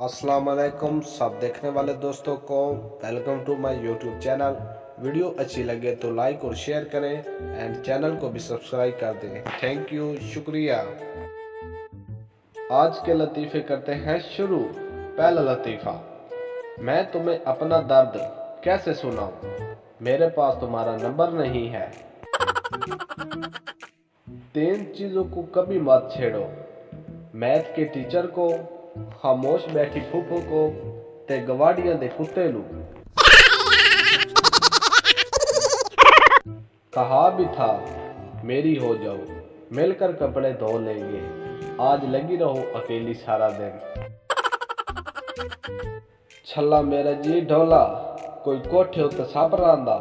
अस्सलाम वालेकुम सब देखने वाले दोस्तों को welcome to my YouTube channel. Video अच्छी लगे तो लाइक और शेयर करें एंड चैनल को भी सब्सक्राइब कर दें। थैंक यू, शुक्रिया। आज के लतीफ़े करते हैं शुरू। पहला लतीफ़ा। मैं तुम्हें अपना दर्द कैसे सुनाऊं, मेरे पास तुम्हारा नंबर नहीं है। 3 चीज़ों को कभी मत छेड़ो, मैथ के टीचर को, खामोश बैठी फूफू को ते गवाड़ियां दे कुत्ते नू। कहा भी था मेरी हो जाओ, मिलकर कपड़े धो लेंगे, आज लगी रहो अकेली सारा दिन। छल्ला मेरा जी ढोला, कोई कोठे उत्ते सप रांदा,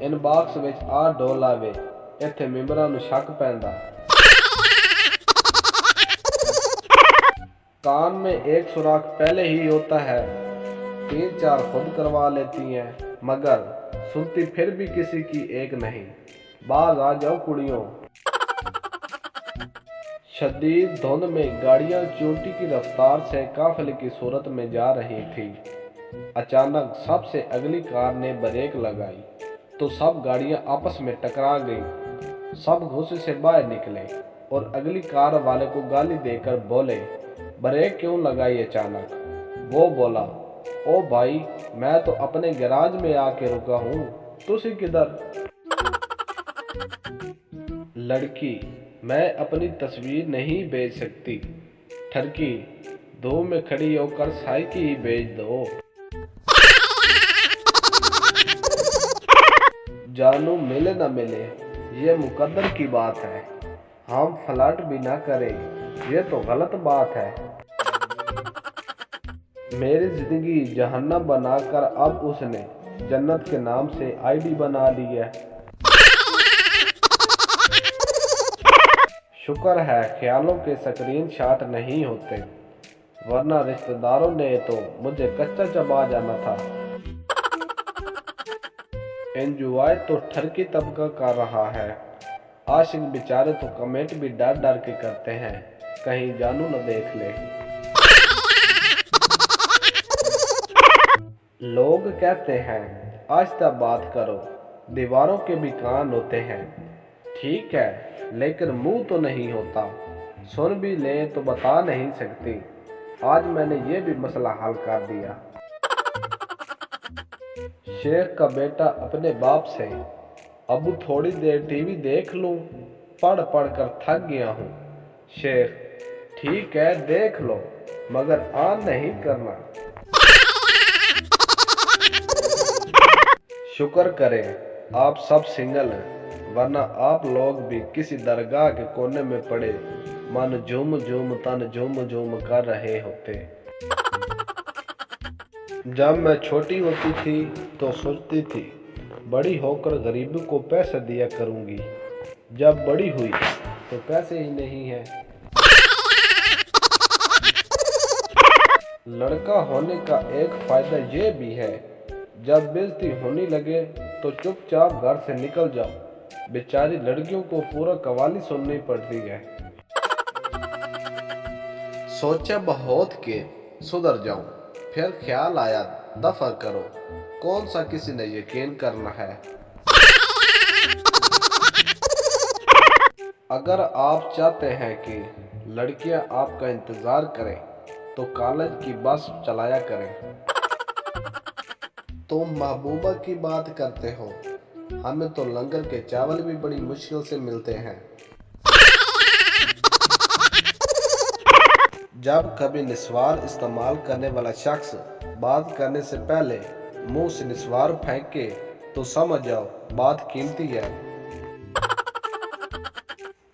इन बाक्स विच आ ढोला वे, इत्थे मिंबरां नू शक पैंदा। कान में एक सुराख पहले ही होता है, 3-4 खुद करवा लेती हैं, मगर सुनती फिर भी किसी की एक नहीं। बाज आ जाओ कुड़ियों। शदीद धुंध में गाड़ियां चोटी की रफ्तार से काफिले की सूरत में जा रही थी। अचानक सबसे अगली कार ने ब्रेक लगाई तो सब गाड़ियां आपस में टकरा गईं। सब गुस्से से बाहर निकले और अगली कार वाले को गाली देकर बोले, ब्रेक क्यों लगाई अचानक? वो बोला, ओ भाई मैं तो अपने गैराज में आके रुका हूँ, तुसी किधर? लड़की, मैं अपनी तस्वीर नहीं भेज सकती। ठरकी, धूप में खड़ी होकर साइकिल ही भेज दो। जानू मिले न मिले ये मुकद्दर की बात है, हम फ्लर्ट भी ना करें ये तो गलत बात है। मेरी जिंदगी जहन्नम बनाकर अब उसने जन्नत के नाम से आईडी बना ली है। शुक्र है ख्यालों के स्क्रीन शॉट नहीं होते, वरना रिश्तेदारों ने तो मुझे कच्चा चबा जाना था। एंजॉय तो ठरकी तबका कर रहा है, आशिक बेचारे तो कमेंट भी डर डर के करते हैं, कहीं जानू न देख ले। लोग कहते हैं आहिस्ता बात करो, दीवारों के भी कान होते हैं। ठीक है, लेकिन मुंह तो नहीं होता, सुन भी ले तो बता नहीं सकती। आज मैंने ये भी मसला हल कर दिया। शेख का बेटा अपने बाप से, अबू थोड़ी देर टीवी देख लूं, पढ़ पढ़ कर थक गया हूँ। शेख, ठीक है देख लो, मगर ऑन नहीं करना। शुक्र करें आप सब सिंगल हैं, वरना आप लोग भी किसी दरगाह के कोने में पड़े मन झूम झूम तन झूम झूम कर रहे होते। जब मैं छोटी होती थी तो सोचती थी बड़ी होकर गरीबों को पैसे दिया करूंगी, जब बड़ी हुई तो पैसे ही नहीं है। लड़का होने का एक फायदा ये भी है, जब बेइज्जती होने लगे तो चुपचाप घर से निकल जाओ। बेचारी लड़कियों को पूरा कवाली सुननी पड़ती है। सोचा बहुत के सुधर जाऊं, फिर ख्याल आया दफा करो, कौन सा किसी ने यकीन करना है। अगर आप चाहते हैं कि लड़कियां आपका इंतजार करें तो कॉलेज की बस चलाया करें। तुम महबूबा की बात करते हो, हमें तो लंगर के चावल भी बड़ी मुश्किल से मिलते हैं। जब कभी निस्वार इस्तेमाल करने वाला शख्स बात करने से पहले मुंह से निस्वार फेंके तो समझ जाओ बात कीमती है।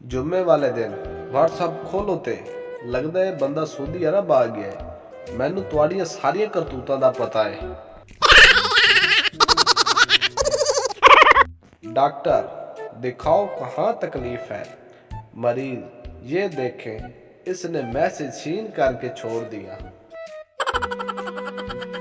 जुम्मे वाले दिन व्हाट्सएप खोलोते लगता है बंदा सऊदी अरब आ गया है। मैनू तुहाड़ियां सारियां करतूतां दा पता है। डॉक्टर, दिखाओ कहाँ तकलीफ है। मरीज, ये देखें इसने मैसेज सीन करके छोड़ दिया।